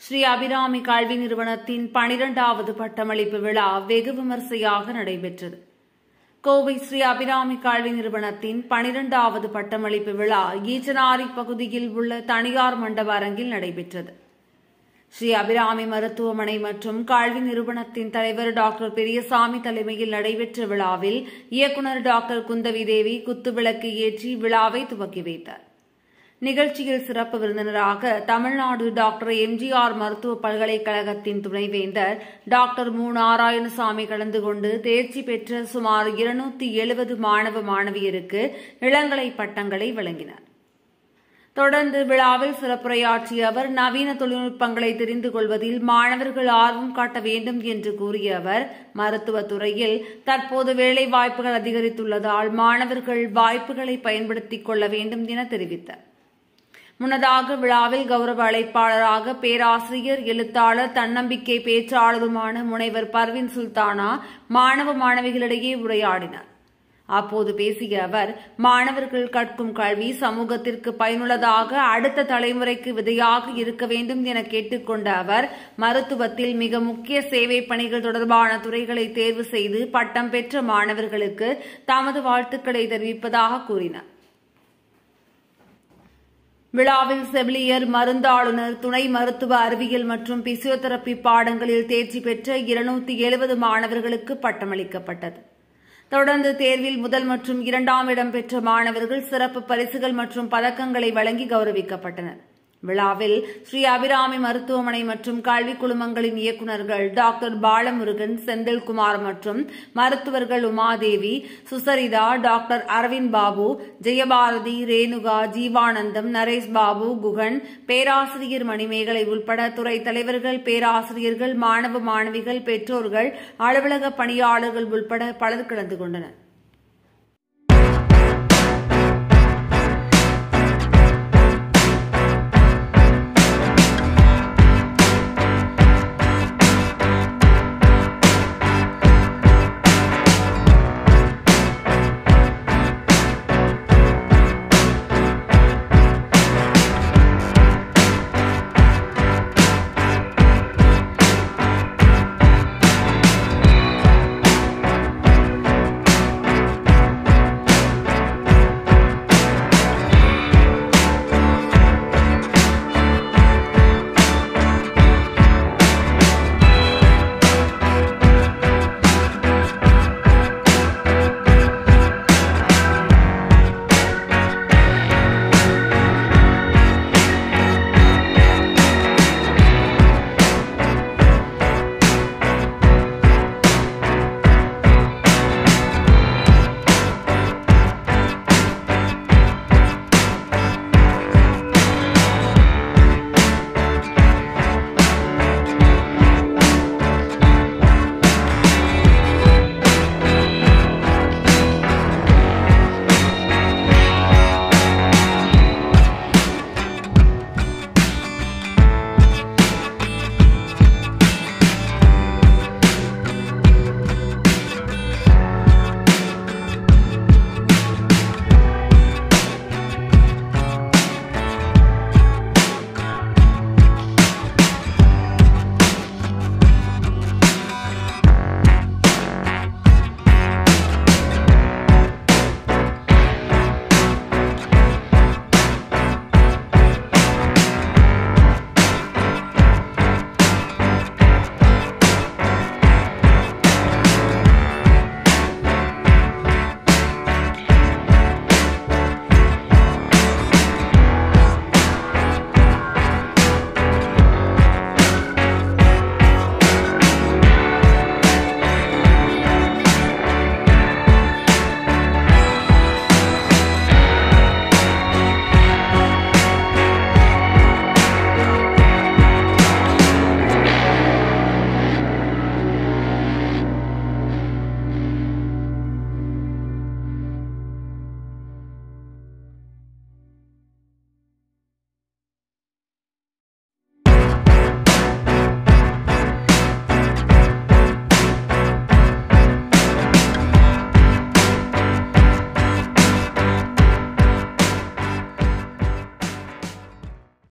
ஸ்ரீ அபிராமி கல்வி நிறுவனத்தின் 12வது பட்டமளிப்பு விழா வெகு விமர்சையாக நடைபெற்றது. கோவை ஸ்ரீ அபிராமி கல்வி நிறுவனத்தின் 12வது பட்டமளிப்பு விழா ஈச்சனாரி பகுதியில் உள்ள தனியார் மண்டப அரங்கில் நடைபெற்றது. ஸ்ரீ அபிராமி மருத்துவமனை மற்றும் கல்வி நிறுவனத்தின் தலைவர் டாக்டர் பெரியசாமி தலைமையில் நடைபெற்ற விழாவில் இயக்குநர் டாக்டர் குந்தவி தேவி குத்துவிளக்கு ஏற்றி விழாவை துவக்கி வைத்தார். நிகழ்ச்சியில் சிறப்பு விருந்தினராக தமிழ்நாடு டாக்டர் எம்ஜிஆர் மருத்துவ பல்கலைக்கழகத்தின் துணைவேந்தர் டாக்டர் மு. நாராயணசாமி கலந்து கொண்டு தேர்ச்சி பெற்ற சுமார் 270 மாணவ மாணவியருக்கு இளங்கலை பட்டங்களை வழங்கினார். தொடர்ந்து விழாவில் சிறப்புரையாற்றிய அவர் நவீன தொழில்நுட்பங்களை தெரிந்து கொள்வதில் மாணவர்கள் ஆர்வம் காட்ட வேண்டும் என்று கூறிய அவர் மருத்துவத் துறையில் தற்போது வேலைவாய்ப்புகள் அதிகரித்துள்ளதால் மாணவர்கள் வாய்ப்புகளை பயன்படுத்திக் கொள்ள வேண்டும் என தெரிவித்தார். முன்னதாக விழாவில் கௌரவ அழைப்பாளராக பேராசிரியர், எழுத்தாளர், தன்னம்பிக்கை பேச்சாளருமான முனைவர் பர்வீன் சுல்தானா மாணவ மாணவிகளிடையே உரையாடினார். அப்போது பேசிய அவர் மாணவர்கள் கற்கும் கல்வி சமூகத்திற்கு பயனுள்ளதாக அடுத்த தலைமுறைக்கு விதையாக இருக்க வேண்டும் என கேட்டுக் கொண்ட அவர் மருத்துவத்தில் மிக முக்கிய சேவை பணிகள் தொடர்பான துறைகளை தேர்வு செய்து பட்டம் பெற்ற மாணவர்களுக்கு தமது வாழ்த்துக்களை தெரிவிப்பதாக கூறினார். விழாவில் செவிலியர், மருந்தாளுநர், துணை மருத்துவ அறிவியல் மற்றும் பிசியோதெரபி பாடங்களில் தேர்ச்சி பெற்ற 270 மாணவர்களுக்கு பட்டமளிக்கப்பட்டது. தொடர்ந்து தேர்வில் முதல் மற்றும் 2ஆம் இடம் பெற்ற மாணவர்கள் சிறப்பு பரிசுகள் மற்றும் பதக்கங்களை வழங்கி கௌரவிக்கப்பட்டனர். விழாவில் ஸ்ரீ அபிராமி மருத்துவமனை மற்றும் கல்வி குழுமங்களின் இயக்குநர்கள் டாக்டர் பாலமுருகன், செந்தில்குமார் மற்றும் மருத்துவர்கள் உமாதேவி, சுசரிதா, டாக்டர் அரவிந்த் பாபு, ஜெயபாரதி, ரேணுகா, ஜீவானந்தம், நரேஷ் பாபு, குகன், பேராசிரியர் மணிமேகலை உள்பட துறை தலைவர்கள், பேராசிரியர்கள், மாணவ மாணவிகள், பெற்றோர்கள், அலுவலக பணியாளர்கள் உள்பட பலர் கலந்து கொண்டனர்.